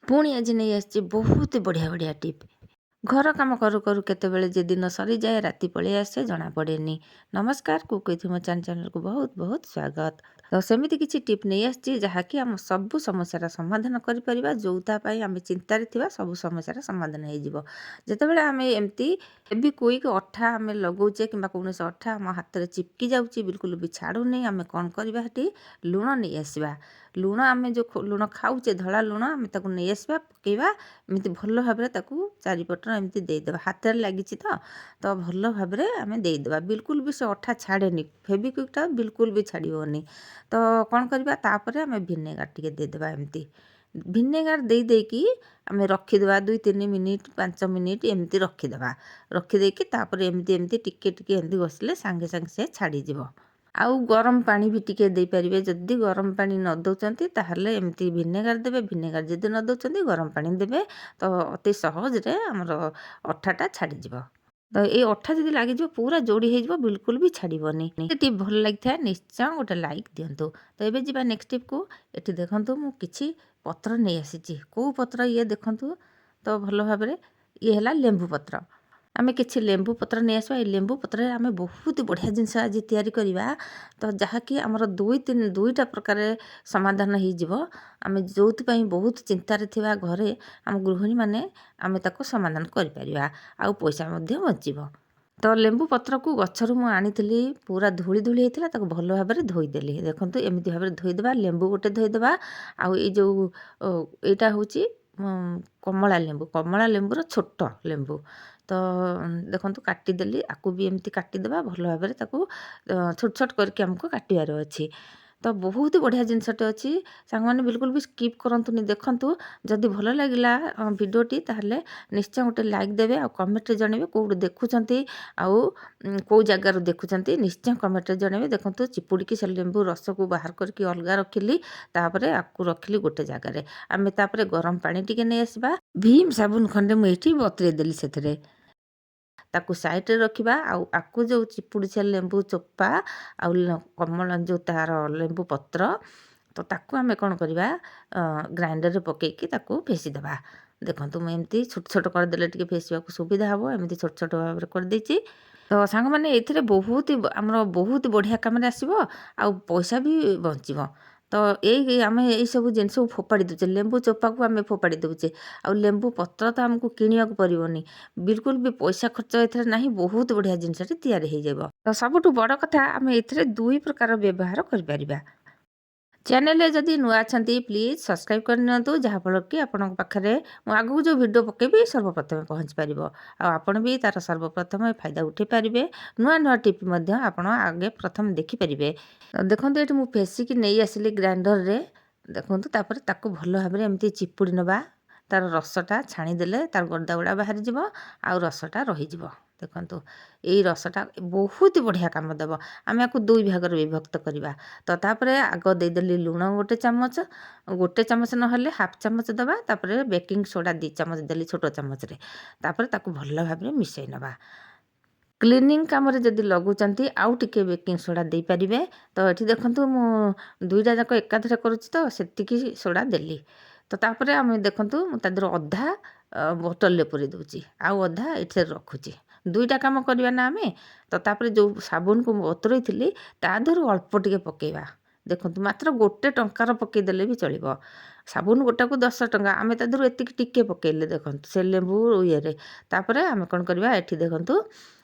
ପୁଣି ଆଜି ନେଇ ଆସିଛି ବହୁତ ବଢ଼ିଆ ବଢ଼ିଆ ଟିପ୍। ଘର କାମ କରୁ କରୁ କେତେବେଳେ ଯେ ଦିନ ସରିଯାଏ ରାତି ପଳେଇ ଆସେ ଜଣାପଡ଼େନି। ନମସ୍କାର, କୁକ୍ ୱିଥ୍ ମୋ ଚ୍ୟାନେଲକୁ ବହୁତ ବହୁତ ସ୍ୱାଗତ। ତ ସେମିତି କିଛି ଟିପ୍ ନେଇ ଆସିଛି ଯାହାକି ଆମ ସବୁ ସମସ୍ୟାର ସମାଧାନ କରିପାରିବା। ଯୋଉଟା ପାଇଁ ଆମେ ଚିନ୍ତାରେ ଥିବା ସବୁ ସମସ୍ୟାର ସମାଧାନ ହେଇଯିବ। ଯେତେବେଳେ ଆମେ ଏମିତି ହେଭି କୁଇକ୍ ଅଠା ଆମେ ଲଗାଉଛେ କିମ୍ବା କୌଣସି ଅଠା ଆମ ହାତରେ ଚିପକି ଯାଉଛି, ବିଲକୁଲ ବି ଛାଡ଼ୁନି, ଆମେ କ'ଣ କରିବା? ସେଠି ଲୁଣ ନେଇ ଆସିବା। ଲୁଣ ଆମେ ଯେଉଁ ଲୁଣ ଖାଉଛେ ଧଳା ଲୁଣ, ଆମେ ତାକୁ ନେଇ ଆସିବା, ପକାଇବା, ଏମିତି ଭଲ ଭାବରେ ତାକୁ ଚାରିପଟର ଏମିତି ଦେଇଦେବା। ହାତରେ ଲାଗିଛି ତ ଭଲ ଭାବରେ ଆମେ ଦେଇଦେବା। ବିଲକୁଲ ବି ସେ ଅଠା ଛାଡ଼େନି, ଫେବିକ୍ୱିକ୍ଟା ବିଲକୁଲ ବି ଛାଡ଼ିବନି। ତ କ'ଣ କରିବା? ତାପରେ ଆମେ ଭିନେଗାର ଟିକେ ଦେଇଦେବା। ଏମିତି ଭିନେଗାର ଦେଇକି ଆମେ ରଖିଦେବା 2-3 ମିନିଟ୍ 5 ମିନିଟ୍ ଏମିତି ରଖିଦେବା। ରଖିଦେଇକି ତାପରେ ଏମିତି ଟିକେ ଏମିତି ଘଷିଲେ ସାଙ୍ଗେ ସାଙ୍ଗେ ସେ ଛାଡ଼ିଯିବ। ଆଉ ଗରମ ପାଣି ବି ଟିକେ ଦେଇପାରିବେ। ଯଦି ଗରମ ପାଣି ନ ଦେଉଛନ୍ତି ତାହେଲେ ଏମିତି ଭିନେଗାର ଦେବେ। ଭିନେଗାର ଯଦି ନ ଦେଉଛନ୍ତି ଗରମ ପାଣି ଦେବେ। ତ ଅତି ସହଜରେ ଆମର ଅଠାଟା ଛାଡ଼ିଯିବ। ତ ଏଇ ଅଠା ଯଦି ଲାଗିଯିବ ପୁରା ଯୋଡ଼ି ହେଇଯିବ, ବିଲକୁଲ ବି ଛାଡ଼ିବନି। ଟିକେ ଭଲ ଲାଗିଥାଏ ନିଶ୍ଚୟ ଗୋଟେ ଲାଇକ୍ ଦିଅନ୍ତୁ। ତ ଏବେ ଯିବା ନେକ୍ସଟ ଟିପ୍କୁ। ଏଠି ଦେଖନ୍ତୁ ମୁଁ କିଛି ପତ୍ର ନେଇ ଆସିଛି। କେଉଁ ପତ୍ର ଇଏ ଦେଖନ୍ତୁ ତ ଭଲ ଭାବରେ, ଇଏ ହେଲା ଲେମ୍ବୁ ପତ୍ର। ଆମେ କିଛି ଲେମ୍ବୁ ପତ୍ର ନେଇ ଆସିବା। ଏଇ ଲେମ୍ବୁ ପତ୍ରରେ ଆମେ ବହୁତ ବଢ଼ିଆ ଜିନିଷ ଆଜି ତିଆରି କରିବା। ତ ଯାହାକି ଆମର ଦୁଇଟା ପ୍ରକାର ସମାଧାନ ହେଇଯିବ। ଆମେ ଯେଉଁଥିପାଇଁ ବହୁତ ଚିନ୍ତାରେ ଥିବା ଘରେ ଆମ ଗୃହିଣୀମାନେ ଆମେ ତାକୁ ସମାଧାନ କରିପାରିବା, ଆଉ ପଇସା ମଧ୍ୟ ବଞ୍ଚିବ। ତ ଲେମ୍ବୁ ପତ୍ରକୁ ଗଛରୁ ମୁଁ ଆଣିଥିଲି, ପୁରା ଧୂଳି ହେଇଥିଲା, ତାକୁ ଭଲ ଭାବରେ ଧୋଇଦେଲି। ଦେଖନ୍ତୁ ଏମିତି ଭାବରେ ଧୋଇଦେବା। ଲେମ୍ବୁ ଗୋଟେ ଧୋଇଦେବା। ଆଉ ଏଇ ଯେଉଁ ଏଇଟା ହେଉଛି କମଳା ଲେମ୍ବୁର ଛୋଟ ଲେମ୍ବୁ। ତ ଦେଖନ୍ତୁ କାଟିଦେଲି, ଆକୁ ବି ଏମିତି କାଟିଦେବା। ଭଲ ଭାବରେ ତାକୁ ଛୋଟ ଛୋଟ କରିକି ଆମକୁ କାଟିବାର ଅଛି। ତ ବହୁତ ବଢ଼ିଆ ଜିନିଷଟେ ଅଛି ସାଙ୍ଗମାନେ, ବିଲକୁଲ ବି ସ୍କିପ୍ କରନ୍ତୁନି, ଦେଖନ୍ତୁ। ଯଦି ଭଲ ଲାଗିଲା ଭିଡ଼ିଓଟି ତାହେଲେ ନିଶ୍ଚୟ ଗୋଟେ ଲାଇକ୍ ଦେବେ, ଆଉ କମେଣ୍ଟରେ ଜଣାଇବେ କେଉଁଠୁ ଦେଖୁଛନ୍ତି, ଆଉ କେଉଁ ଜାଗାରୁ ଦେଖୁଛନ୍ତି ନିଶ୍ଚୟ କମେଣ୍ଟରେ ଜଣାଇବେ। ଦେଖନ୍ତୁ ଚିପୁଡ଼ିକି ସେ ଲେମ୍ବୁ ରସକୁ ବାହାର କରିକି ଅଲଗା ରଖିଲି, ତାପରେ ଆକୁ ରଖିଲି ଗୋଟେ ଜାଗାରେ। ଆମେ ତାପରେ ଗରମ ପାଣି ଟିକେ ନେଇ ଆସିବା। ଭୀମ୍ ସାବୁନ ଖଣ୍ଡେ ମୁଁ ଏଇଠି ବତୁରେଇ ଦେଲି ସେଥିରେ, ତାକୁ ସାଇଡ଼ରେ ରଖିବା। ଆଉ ଆକୁ ଯେଉଁ ଚିପୁଡ଼ି ସେ ଲେମ୍ବୁ ଚୋପା ଆଉ କମଳା ଯେଉଁ ତା'ର ଲେମ୍ବୁ ପତ୍ର, ତ ତାକୁ ଆମେ କ'ଣ କରିବା? ଗ୍ରାଇଣ୍ଡରରେ ପକାଇକି ତାକୁ ଫେସିଦେବା। ଦେଖନ୍ତୁ ମୁଁ ଏମିତି ଛୋଟ ଛୋଟ କରିଦେଲେ ଟିକେ ଫେସିବାକୁ ସୁବିଧା ହେବ। ଏମିତି ଛୋଟ ଛୋଟ ଭାବରେ କରିଦେଇଛି। ତ ସାଙ୍ଗମାନେ ଏଥିରେ ଆମର ବହୁତ ବଢ଼ିଆ କାମରେ ଆସିବ, ଆଉ ପଇସା ବି ବଞ୍ଚିବ। ତ ଆମେ ଏଇସବୁ ଜିନିଷକୁ ଫୋପାଡ଼ି ଦେଉଛେ। ଲେମ୍ବୁ ଚୋପାକୁ ଆମେ ଫୋପାଡ଼ି ଦେଉଛେ, ଆଉ ଲେମ୍ବୁ ପତ୍ର ତ ଆମକୁ କିଣିବାକୁ ପଡ଼ିବନି, ବିଲକୁଲ ବି ପଇସା ଖର୍ଚ୍ଚ ଏଥିରେ ନାହିଁ। ବହୁତ ବଢ଼ିଆ ଜିନିଷଟି ତିଆରି ହେଇଯିବ। ତ ସବୁଠୁ ବଡ଼ କଥା, ଆମେ ଏଥିରେ 2 ପ୍ରକାର ବ୍ୟବହାର କରିପାରିବା। ଚ୍ୟାନେଲରେ ଯଦି ନୂଆ ଅଛନ୍ତି ପ୍ଲିଜ୍ ସବସ୍କ୍ରାଇବ୍ କରିନିଅନ୍ତୁ, ଯାହାଫଳରେ କି ଆପଣଙ୍କ ପାଖରେ ମୁଁ ଆଗକୁ ଯେଉଁ ଭିଡ଼ିଓ ପକାଇବି ସର୍ବପ୍ରଥମେ ପହଞ୍ଚି ପାରିବ, ଆଉ ଆପଣ ବି ତା'ର ସର୍ବପ୍ରଥମେ ଫାଇଦା ଉଠାଇ ପାରିବେ। ନୂଆ ଟିପ୍ ମଧ୍ୟ ଆପଣ ଆଗେ ପ୍ରଥମେ ଦେଖିପାରିବେ। ଦେଖନ୍ତୁ ଏଠି ମୁଁ ଫେସିକି ନେଇ ଆସିଲି ଗ୍ରାଇଣ୍ଡରରେ। ଦେଖନ୍ତୁ ତାପରେ ତାକୁ ଭଲ ଭାବରେ ଏମିତି ଚିପୁଡ଼ି ନେବା। ତା'ର ରସଟା ଛାଣିଦେଲେ ତା'ର ଗର୍ଦ୍ଦା ଗୁଡ଼ା ବାହାରିଯିବ, ଆଉ ରସଟା ରହିଯିବ। ଦେଖନ୍ତୁ ଏଇ ରସଟା ବହୁତ ବଢ଼ିଆ କାମ ଦେବ। ଆମେ ଆକୁ 2 ଭାଗରେ ବିଭକ୍ତ କରିବା। ତ ତାପରେ ଆଗ ଦେଇଦେଲି ଲୁଣ ଗୋଟେ ଚାମଚ ନହେଲେ ହାଫ୍ ଚାମଚ ଦେବା। ତାପରେ ବେକିଂ ସୋଡ଼ା 2 ଚାମଚ ଦେଲି ଛୋଟ ଚାମଚରେ। ତାପରେ ତାକୁ ଭଲ ଭାବରେ ମିଶାଇ ନେବା। କ୍ଲିନିଂ କାମରେ ଯଦି ଲଗାଉଛନ୍ତି ଆଉ ଟିକେ ବେକିଂ ସୋଡ଼ା ଦେଇପାରିବେ। ତ ଏଠି ଦେଖନ୍ତୁ ମୁଁ 2ଟା ଯାକ ଏକାଥରେ କରୁଛି, ତ ସେତିକି ସୋଡ଼ା ଦେଲି। ତ ତାପରେ ଆମେ ଦେଖନ୍ତୁ ମୁଁ ତା ଦେହରୁ ଅଧା ବୋତଲରେ ପୁରେଇ ଦେଉଛି, ଆଉ ଅଧା ଏଥିରେ ରଖୁଛି। 2ଟା କାମ କରିବା ନା ଆମେ। ତ ତାପରେ ଯେଉଁ ସାବୁନକୁ ମୁଁ ବତୁରେଇଥିଲି ତା ଦେହରୁ ଅଳ୍ପ ଟିକେ ପକାଇବା। ଦେଖନ୍ତୁ ମାତ୍ର 1 ଟଙ୍କାର ପକାଇଦେଲେ ବି ଚଳିବ। ସାବୁନ ଗୋଟାକୁ 10 ଟଙ୍କା, ଆମେ ତା ଦେହରୁ ଏତିକି ଟିକେ ପକାଇଲେ ଦେଖନ୍ତୁ ସେ ଲେମ୍ବୁ ଇଏରେ। ତାପରେ ଆମେ କ'ଣ କରିବା? ଏଠି ଦେଖନ୍ତୁ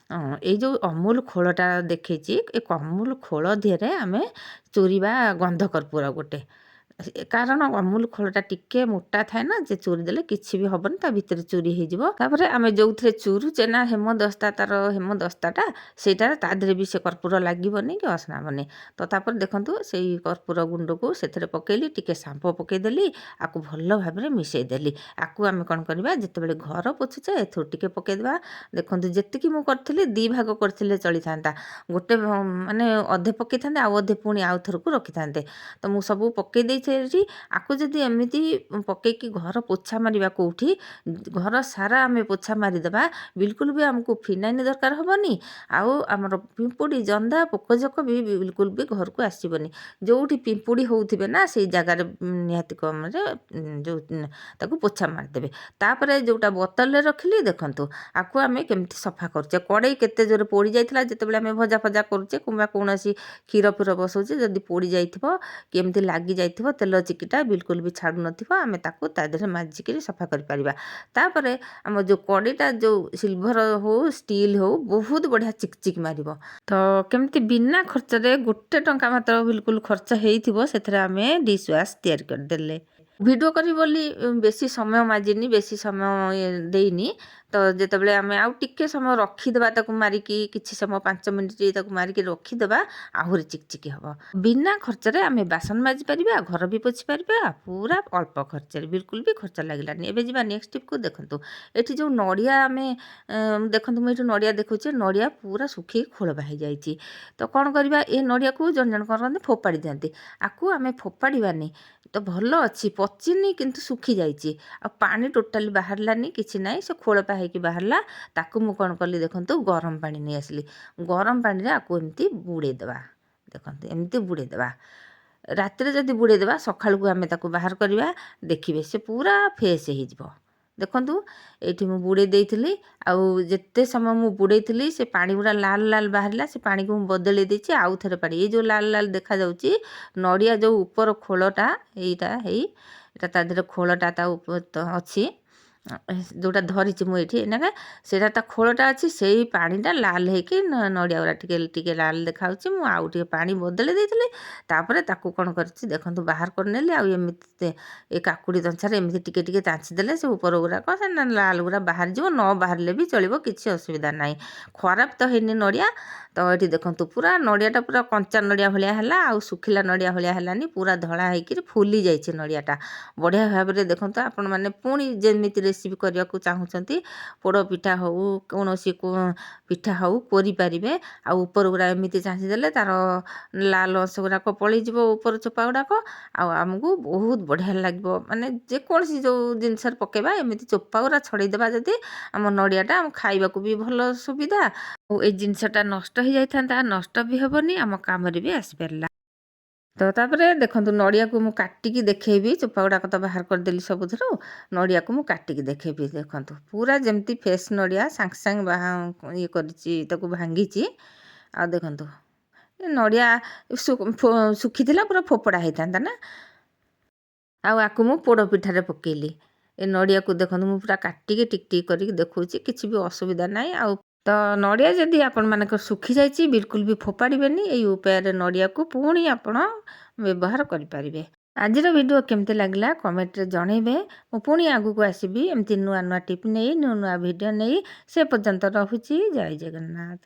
ଏଇ ଯେଉଁ ଅମୁଲ ଖୋଳଟା ଦେଖେଇଛି, ଏ ଅମୁଲ ଖୋଳ ଦେହରେ ଆମେ ଚୁରିବା ଗନ୍ଧ କର୍ପୂର ଗୋଟେ। କାରଣ ଅମୁଲ ଖୋଳଟା ଟିକେ ମୋଟା ଥାଏ ନା, ଯେ ଚୁରି ଦେଲେ କିଛି ବି ହେବନି, ତା ଭିତରେ ଚୁରି ହେଇଯିବ। ତାପରେ ଆମେ ଯେଉଁଥିରେ ଚୁରୁଛେ ନା ହେମଦସ୍ତା, ତା'ର ହେମଦସ୍ତାଟା, ସେଇଟାରେ ତା ଦେହରେ ବି ସେ କର୍ପୂର ଲାଗିବନି କି ଅସନା ହେବନି। ତ ତାପରେ ଦେଖନ୍ତୁ ସେଇ କର୍ପୂର ଗୁଣ୍ଡକୁ ସେଥିରେ ପକାଇଲି, ଟିକେ ସାମ୍ପୋ ପକାଇଦେଲି, ଆକୁ ଭଲ ଭାବରେ ମିଶାଇ ଦେଲି। ଆକୁ ଆମେ କ'ଣ କରିବା? ଯେତେବେଳେ ଘର ପୋଛୁଛେ ଏଥିରୁ ଟିକେ ପକାଇଦେବା। ଦେଖନ୍ତୁ ଯେତିକି ମୁଁ କରିଥିଲି 2 ଭାଗ କରିଥିଲେ ଚଳିଥାନ୍ତା। ଗୋଟେ ମାନେ ଅଧେ ପକାଇଥାନ୍ତେ, ଆଉ ଅଧେ ପୁଣି ଆଉ ଥରକୁ ରଖିଥାନ୍ତେ। ତ ମୁଁ ସବୁ ପକାଇ ଦେଇଛି। ହେଇଛି ଆକୁ ଯଦି ଏମିତି ପକେଇକି ଘର ପୋଛା ମାରିବା କେଉଁଠି ଘର ସାରା ଆମେ ପୋଛା ମାରିଦେବା ବିଲକୁଲ ବି ଆମକୁ ଫିନାଇନ୍ ଦରକାର ହେବନି। ଆଉ ଆମର ପିମ୍ପୁଡ଼ି ଜନ୍ଦା ପୋକଜୋକ ବି ବିଲକୁଲ ବି ଘରକୁ ଆସିବନି। ଯେଉଁଠି ପିମ୍ପୁଡ଼ି ହେଉଥିବେ ନା ସେଇ ଜାଗାରେ ନିହାତି କମରେ ଯେଉଁ ତାକୁ ପୋଛା ମାରିଦେବେ। ତାପରେ ଯେଉଁଟା ବୋତଲରେ ରଖିଲି ଦେଖନ୍ତୁ ଆକୁ ଆମେ କେମିତି ସଫା କରୁଛେ। କଡ଼େଇ କେତେ ଜୋରେ ପୋଡ଼ି ଯାଇଥିଲା ଯେତେବେଳେ ଆମେ ଭଜା ଫଜା କରୁଛେ କିମ୍ବା କୌଣସି କ୍ଷୀର ଫିର ବସାଉଛେ ଯଦି ପୋଡ଼ି ଯାଇଥିବ କି ଏମିତି ଲାଗି ଯାଇଥିବ ତେଲ ଚିକିଟା ବିଲକୁଲ ବି ଛାଡ଼ୁନଥିବ ଆମେ ତାକୁ ତା ଦେହରେ ମାଜିକିରି ସଫା କରିପାରିବା। ତାପରେ ଆମ ଯେଉଁ କଡ଼େଇଟା ଯେଉଁ ସିଲଭର ହେଉ ଷ୍ଟିଲ୍ ହେଉ ବହୁତ ବଢ଼ିଆ ଚିକଚିକ୍ ମାରିବ। ତ କେମିତି ବିନା ଖର୍ଚ୍ଚରେ 1 ଟଙ୍କା ମାତ୍ର ବିଲକୁଲ ଖର୍ଚ୍ଚ ହେଇଥିବ ସେଥିରେ ଆମେ ଡିସ୍ ୱାଶ୍ ତିଆରି କରିଦେଲେ। ଭିଡ଼ିଓ କରିବି ବୋଲି ବେଶୀ ସମୟ ମାଜିନି, ବେଶୀ ସମୟ ଦେଇନି। ତ ଯେତେବେଳେ ଆମେ ଆଉ ଟିକେ ସମୟ ରଖିଦେବା ତାକୁ ମାରିକି କିଛି ସମୟ 5 ମିନିଟ୍ ତାକୁ ମାରିକି ରଖିଦେବା ଆହୁରି ଚିକଚିକି ହେବ। ବିନା ଖର୍ଚ୍ଚରେ ଆମେ ବାସନ ମାଜି ପାରିବା, ଘର ବି ପୋଛି ପାରିବା ପୁରା ଅଳ୍ପ ଖର୍ଚ୍ଚରେ, ବିଲକୁଲ ବି ଖର୍ଚ୍ଚ ଲାଗିଲାନି। ଏବେ ଯିବା ନେକ୍ସଟ ଟିପ୍କୁ। ଦେଖନ୍ତୁ ଏଠି ଯେଉଁ ନଡ଼ିଆ ଆମେ ଦେଖନ୍ତୁ ମୁଁ ଏଠି ନଡ଼ିଆ ଦେଖୁଛି, ନଡ଼ିଆ ପୁରା ଶୁଖିକି ଖୋଳବା ହେଇଯାଇଛି। ତ କ'ଣ କରିବା ଏ ନଡ଼ିଆକୁ ଜଣେ ଜଣେ କ'ଣ କରନ୍ତି ଫୋପାଡ଼ି ଦିଅନ୍ତି। ଆକୁ ଆମେ ଫୋପାଡ଼ିବାନି। ତ ଭଲ ଅଛି ପଚିନି କିନ୍ତୁ ଶୁଖିଯାଇଛି ଆଉ ପାଣି ଟୋଟାଲି ବାହାରିଲାନି କିଛି ନାହିଁ, ସେ ଖୋଳପା ହେଇକି ବାହାରିଲା। ତାକୁ ମୁଁ କ'ଣ କଲି ଦେଖନ୍ତୁ ଗରମ ପାଣି ନେଇ ଆସିଲି। ଗରମ ପାଣିରେ ଆକୁ ଏମିତି ବୁଡ଼େଇ ଦେବା। ଦେଖନ୍ତୁ ଏମିତି ବୁଡ଼େଇ ଦେବା। ରାତିରେ ଯଦି ବୁଡ଼େଇ ଦେବା ସକାଳକୁ ଆମେ ତାକୁ ବାହାର କରିବା ଦେଖିବେ ସେ ପୁରା ଫ୍ରେଶ୍ ହେଇଯିବ। ଦେଖନ୍ତୁ ଏଇଠି ମୁଁ ବୁଡ଼େଇ ଦେଇଥିଲି ଆଉ ଯେତେ ସମୟ ମୁଁ ବୁଡ଼େଇଥିଲି ସେ ପାଣି ଗୁଡ଼ା ଲାଲ ଲାଲ ବାହାରିଲା। ସେ ପାଣିକୁ ମୁଁ ବଦଳେଇ ଦେଇଛି ଆଉ ଥରେ ପାଣି। ଏଇ ଯେଉଁ ଲାଲ ଲାଲ ଦେଖାଯାଉଛି ନଡ଼ିଆ ଯେଉଁ ଉପର ଖୋଳଟା ଏଇଟା ଏଇଟା ତା ଦେହରେ ଖୋଳଟା ତା ଉପରେ ଅଛି ଯେଉଁଟା ଧରିଛି ମୁଁ ଏଇଠି ଏଇନାକେ ସେଇଟା ତା ଖୋଳଟା ଅଛି। ସେଇ ପାଣିଟା ଲାଲ ହେଇକି ନଡ଼ିଆ ଗୁଡ଼ା ଟିକେ ଟିକେ ଲାଲ ଦେଖାଯାଉଛି। ମୁଁ ଆଉ ଟିକେ ପାଣି ବଦଳେଇ ଦେଇଥିଲି। ତାପରେ ତାକୁ କ'ଣ କରିଛି ଦେଖନ୍ତୁ ବାହାର କରିନେଲି। ଆଉ ଏମିତି ଏ କାକୁଡ଼ି ଦଞ୍ଚାରେ ଏମିତି ଟିକେ ଟିକେ ଚାଞ୍ଚି ଦେଲେ ସେ ଉପର ଗୁଡ଼ାକ ସେ ଲାଲ ଗୁଡ଼ା ବାହାରିଯିବ। ନ ବାହାରିଲେ ବି ଚଳିବ, କିଛି ଅସୁବିଧା ନାହିଁ। ଖରାପ ତ ହେଇନି ନଡ଼ିଆ। ତ ଏଠି ଦେଖନ୍ତୁ ପୁରା ନଡ଼ିଆଟା ପୁରା କଞ୍ଚା ନଡ଼ିଆ ଭଳିଆ ହେଲା ଆଉ ଶୁଖିଲା ନଡ଼ିଆ ଭଳିଆ ହେଲାନି, ପୁରା ଧଳା ହେଇକିରି ଫୁଲି ଯାଇଛି ନଡ଼ିଆଟା ବଢ଼ିଆ ଭାବରେ। ଦେଖନ୍ତୁ ଆପଣମାନେ ପୁଣି ଯେମିତି ରେସିପି କରିବାକୁ ଚାହୁଁଛନ୍ତି ପୋଡ଼ ପିଠା ହେଉ କୌଣସି ପିଠା ହେଉ କରିପାରିବେ। ଆଉ ଉପର ଗୁଡ଼ା ଏମିତି ଚାଞ୍ଚି ଦେଲେ ତାର ଲାଲ ଅଂଶ ଗୁଡ଼ାକ ପଳେଇଯିବ ଉପର ଚୋପା ଗୁଡ଼ାକ ଆଉ ଆମକୁ ବହୁତ ବଢ଼ିଆ ଲାଗିବ। ମାନେ ଯେକୌଣସି ଯେଉଁ ଜିନିଷରେ ପକାଇବା ଏମିତି ଚୋପା ଗୁଡ଼ା ଛଡ଼େଇଦେବା ଯଦି ଆମ ନଡ଼ିଆଟା ଆମ ଖାଇବାକୁ ବି ଭଲ ସୁବିଧା। ଆଉ ଏଇ ଜିନିଷଟା ନଷ୍ଟ ହେଇଯାଇଥାନ୍ତା, ନଷ୍ଟ ବି ହେବନି, ଆମ କାମରେ ବି ଆସିପାରିଲା। ତ ତାପରେ ଦେଖନ୍ତୁ ନଡ଼ିଆକୁ ମୁଁ କାଟିକି ଦେଖେଇବି। ଚୋପା ଗୁଡ଼ାକ ତ ବାହାର କରିଦେଲି ସବୁଥିରୁ। ନଡ଼ିଆକୁ ମୁଁ କାଟିକି ଦେଖେଇବି। ଦେଖନ୍ତୁ ପୁରା ଯେମିତି ଫ୍ରେଶ୍ ନଡ଼ିଆ ସାଙ୍ଗେ ସାଙ୍ଗେ ଇଏ କରିଛି ତାକୁ ଭାଙ୍ଗିଛି। ଆଉ ଦେଖନ୍ତୁ ନଡ଼ିଆ ଶୁଖିଥିଲା ପୁରା ଫୋପଡ଼ା ହେଇଥାନ୍ତା ନା। ଆଉ ଆକୁ ମୁଁ ପୋଡ଼ ପିଠାରେ ପକେଇଲି। ଏ ନଡ଼ିଆକୁ ଦେଖନ୍ତୁ ମୁଁ ପୁରା କାଟିକି ଟିକ୍ ଟିକ୍ କରିକି ଦେଖାଉଛି, କିଛି ବି ଅସୁବିଧା ନାହିଁ। ଆଉ ତ ନଡ଼ିଆ ଯଦି ଆପଣମାନଙ୍କର ଶୁଖିଯାଇଛି ବିଲକୁଲ ବି ଫୋପାଡ଼ିବେନି। ଏଇ ଉପାୟରେ ନଡ଼ିଆକୁ ପୁଣି ଆପଣ ବ୍ୟବହାର କରିପାରିବେ। ଆଜିର ଭିଡ଼ିଓ କେମିତି ଲାଗିଲା କମେଣ୍ଟରେ ଜଣେଇବେ। ମୁଁ ପୁଣି ଆଗକୁ ଆସିବି ଏମିତି ନୂଆ ନୂଆ ଟିପ୍ ନେଇ ନୂଆ ନୂଆ ଭିଡ଼ିଓ ନେଇ। ସେ ପର୍ଯ୍ୟନ୍ତ ରହୁଛି। ଜୟ ଜଗନ୍ନାଥ।